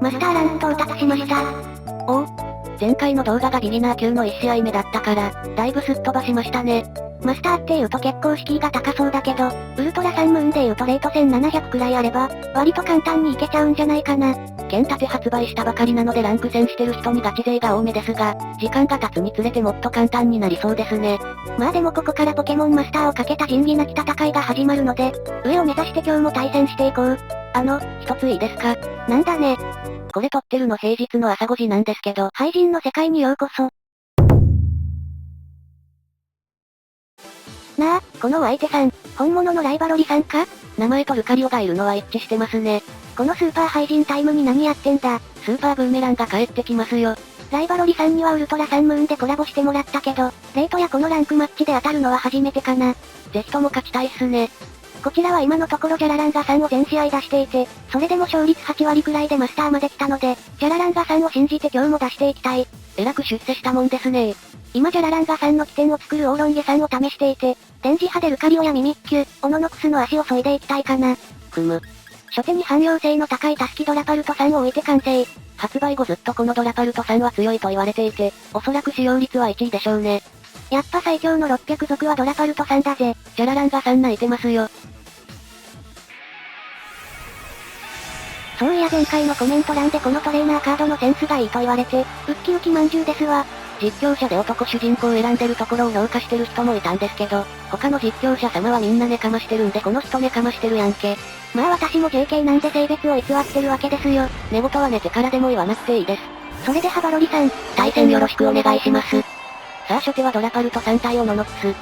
マスターランク到達しました。おお。前回の動画がビギナー級の1試合目だったから、だいぶすっ飛ばしましたね。マスターって言うと結構敷居が高そうだけど、ウルトラサンムーンで言うとレート1700くらいあれば、割と簡単にいけちゃうんじゃないかな。剣立て発売したばかりなのでランク戦してる人にガチ勢が多めですが、時間が経つにつれてもっと簡単になりそうですね。まあでもここからポケモンマスターをかけた仁義なき戦いが始まるので、上を目指して今日も対戦していこう。一ついいですか？なんだね。これ撮ってるの平日の朝5時なんですけど、廃人の世界にようこそ。なあ、このお相手さん、本物のライバロリさんか？名前とルカリオがいるのは一致してますね。このスーパー廃人タイムに何やってんだ？スーパーブーメランが帰ってきますよ。ライバロリさんにはウルトラサンムーンでコラボしてもらったけど、レートやこのランクマッチで当たるのは初めてかな。ぜひとも勝ちたいっすね。こちらは今のところジャラランガさんを全試合出していて、それでも勝率8割くらいでマスターまで来たので、ジャラランガさんを信じて今日も出していきたい。えらく出世したもんですね。今ジャラランガさんの起点を作るオーロンゲさんを試していて、電磁波でルカリオやミミッキュ、オノノクスの足を削いでいきたいかな。初手に汎用性の高いタスキドラパルトさんを置いて完成。発売後ずっとこのドラパルトさんは強いと言われていて、おそらく使用率は1位でしょうね。やっぱ最強の600族はドラパルトさんだぜ。ジャラランガさん泣いてますよ。そういや前回のコメント欄でこのトレーナーカードのセンスがいいと言われて、ウッキウキまんじゅうですわ。実況者で男主人公を選んでるところを評価してる人もいたんですけど、他の実況者様はみんなネカマしてるんでこの人ネカマしてるやんけ。まあ私も JK なんで性別を偽ってるわけですよ。寝言は寝てからでも言わなくていいです。それではバロリさん、対戦よろしくお願いします。さあ初手はドラパルト3体オノノクス。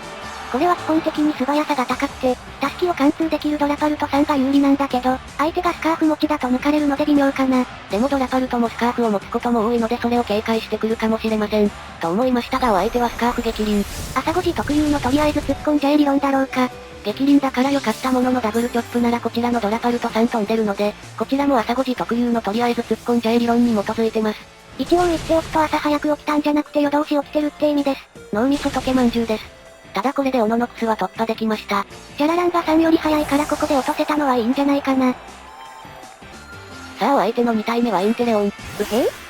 これは基本的に素早さが高くて、タスキを貫通できるドラパルトさんが有利なんだけど、相手がスカーフ持ちだと抜かれるので微妙かな。でもドラパルトもスカーフを持つことも多いのでそれを警戒してくるかもしれません。と思いましたがお相手はスカーフ激鱗。朝5時特有のとりあえず突っ込んじゃえ理論だろうか。激鱗だから良かったもののダブルチョップならこちらのドラパルトさん飛んでるので、こちらも朝5時特有のとりあえず突っ込んじゃえ理論に基づいてます。一応言っておくと朝早く起きたんじゃなくて夜通し起きてるって意味です。脳みそ溶けまんじゅうです。ただこれでオノノクスは突破できました。ジャラランガさんより早いからここで落とせたのはいいんじゃないかな。さあお相手の2体目はインテレオン。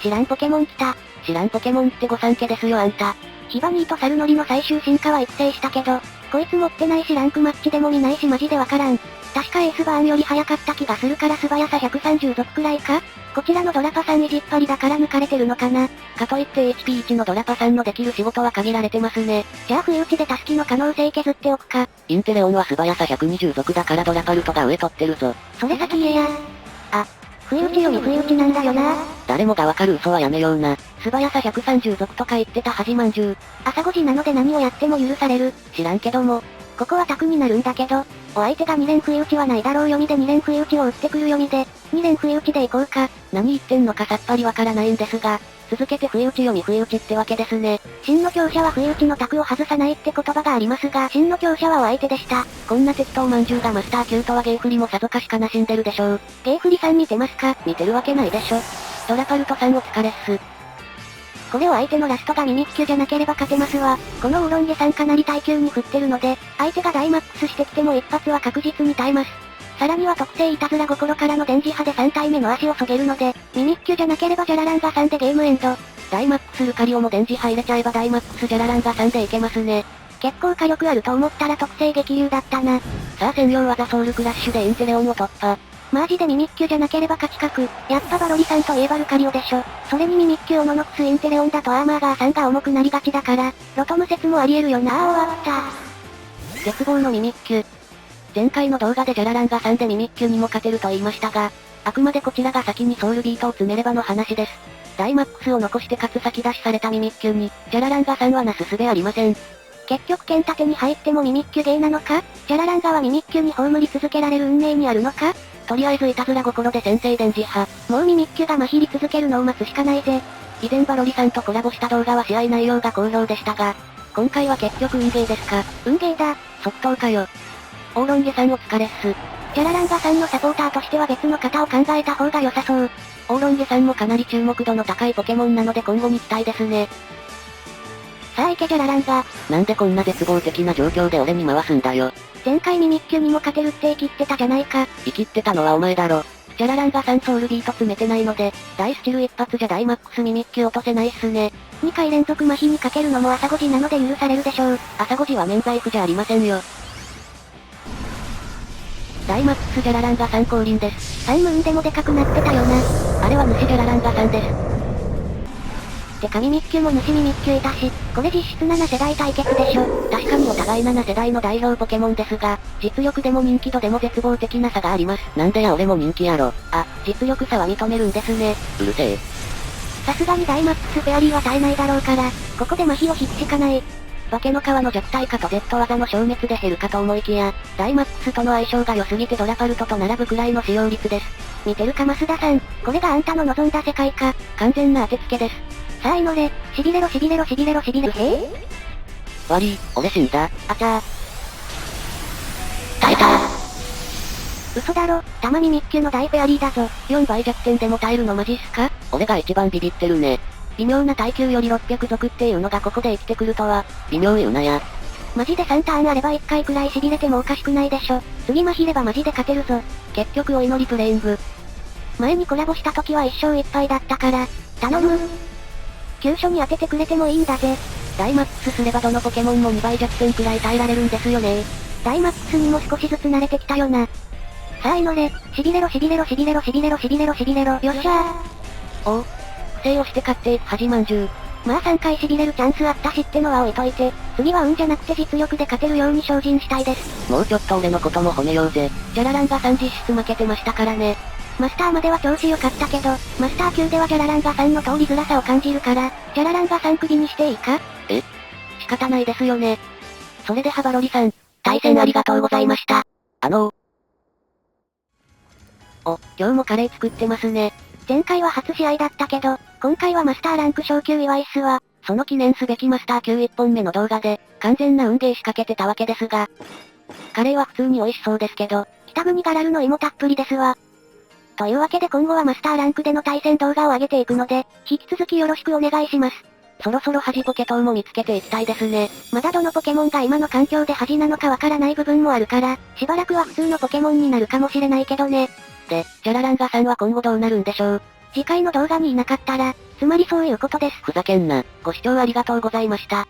知らんポケモン来た。知らんポケモンって御三家ですよあんた。ヒバニーとサルノリの最終進化は育成したけど、こいつ持ってないしランクマッチでも見ないしマジでわからん。確かエースバーンより早かった気がするから素早さ130族くらいか？こちらのドラパさん意地っ張りだから抜かれてるのかな。かといって HP1 のドラパさんのできる仕事は限られてますね。じゃあ不意打ちでタスキの可能性削っておくか。インテレオンは素早さ120族だからドラパルトが上取ってるぞ。それ先言えや。あ、不意打ちより不意打ちなんだよな。誰もがわかる嘘はやめような。素早さ130族とか言ってたはじまんじゅう。朝5時なので何をやっても許される。知らんけども。ここはタクになるんだけど、お相手が2連不意打ちはないだろう読みで2連不意打ちを打ってくる読みで、2連不意打ちでいこうか。何言ってんのかさっぱりわからないんですが、続けて不意打ち読み不意打ちってわけですね。真の強者は不意打ちのタクを外さないって言葉がありますが、真の強者はお相手でした。こんな適当まんじゅうがマスター級とはゲイフリもさぞかし悲しんでるでしょう。ゲイフリさん見てますか？見てるわけないでしょ。ドラパルトさんお疲れっす。これを相手のラストがミミッキュじゃなければ勝てますわ。このウーロンゲさんかなり耐久に振ってるので、相手がダイマックスしてきても一発は確実に耐えます。さらには特性いたずら心からの電磁波で3体目の足を削げるので、ミミッキュじゃなければジャラランガさんでゲームエンド。ダイマックスルカリオも電磁波入れちゃえばダイマックスジャラランガさんでいけますね。結構火力あると思ったら特性激流だったな。さあ専用技ソウルクラッシュでインテレオンを突破。マジでミミッキュじゃなければ勝ち確。やっぱバロリさんといえばルカリオでしょ。それにミミッキュオノノクスインテレオンだとアーマーガーさんが重くなりがちだから、ロトム説もありえるよな。終わった。絶望のミミッキュ。前回の動画でジャラランガさんでミミッキュにも勝てると言いましたが、あくまでこちらが先にソウルビートを詰めればの話です。ダイマックスを残してかつ先出しされたミミッキュに、ジャラランガさんはなすすべありません。結局剣立てに入ってもミミッキュゲーなのか？ジャラランガはミミッキュに葬り続けられる運命にあるのか？とりあえずいたずら心で先制電磁波。もうミミッキュがまひり続けるのを待つしかないぜ。以前バロリさんとコラボした動画は試合内容が好評でしたが、今回は結局運ゲーですか？運ゲーだ。即答かよ。オーロンゲさんお疲れっす。ジャラランガさんのサポーターとしては別の方を考えた方が良さそう。オーロンゲさんもかなり注目度の高いポケモンなので今後に期待ですね。さあ行けジャラランガ。なんでこんな絶望的な状況で俺に回すんだよ。前回ミミッキュにも勝てるって言い切ってたじゃないか。言い切ってたのはお前だろ。ジャラランガさんソウルビート詰めてないので、大スチル一発じゃダイマックスミミッキュ落とせないっすね。2回連続麻痺にかけるのも朝5時なので許されるでしょう。朝5時は免罪符じゃありませんよ。ダイマックスジャラランガさん降臨です。3ムーンでもでかくなってたよな。あれは主ジャラランガさんです。てかミミッキュも主ミミッキュいたし、これ実質7世代対決でしょ。確かにお互い7世代の代表ポケモンですが、実力でも人気度でも絶望的な差があります。なんでや俺も人気やろ。あ、実力差は認めるんですね。うるせえ。さすがにダイマックスフェアリーは耐えないだろうから、ここで麻痺を引くしかない。化けの皮の弱体化と Z 技の消滅で減るかと思いきや、ダイマックスとの相性が良すぎてドラパルトと並ぶくらいの使用率です。見てるか増田さん、これがあんたの望んだ世界か。完全な当てつけです。さあ祈れ、しびれろしびれろしびれろしびれろ。悪い、俺死んだ。あちゃー。耐えた。嘘だろ、タマミミッキュの大フェアリーだぞ。4倍弱点でも耐えるのマジっすか？俺が一番ビビってるね。微妙な耐久より600族っていうのがここで生きてくるとは、微妙言うなや。マジで3ターンあれば1回くらい痺れてもおかしくないでしょ。次麻痺ればマジで勝てるぞ。結局お祈りプレイング。前にコラボした時は1勝1敗だったから、頼む。急所に当ててくれてもいいんだぜ。ダイマックスすればどのポケモンも2倍弱点くらい耐えられるんですよね。ダイマックスにも少しずつ慣れてきたよな。さあ祈れ、しびれろしびれろしびれろしびれろしびれろしびれろ。よっしゃー。おう。不正をして勝っていく恥まんじゅう。まあ3回痺れるチャンスあったしってのは置いといて、次は運じゃなくて実力で勝てるように精進したいです。もうちょっと俺のことも褒めようぜ。ジャラランガさん実質負けてましたからね。マスターまでは調子良かったけど、マスター級ではジャラランガさんの通りづらさを感じるから、ジャラランガさん首にしていいか？仕方ないですよね。それでハバロリさん、対戦ありがとうございました。お、今日もカレー作ってますね。前回は初試合だったけど、今回はマスターランク昇級祝いっすわ。その記念すべきマスター級1本目の動画で、完全な運ゲー仕掛けてたわけですが、カレーは普通に美味しそうですけど、北国ガラルの芋たっぷりですわ。というわけで今後はマスターランクでの対戦動画を上げていくので、引き続きよろしくお願いします。そろそろ恥ポケ等も見つけていきたいですね。まだどのポケモンが今の環境で恥なのかわからない部分もあるから、しばらくは普通のポケモンになるかもしれないけどね。で、ジャラランガさんは今後どうなるんでしょう？次回の動画にいなかったら、つまりそういうことです。ふざけんな。ご視聴ありがとうございました。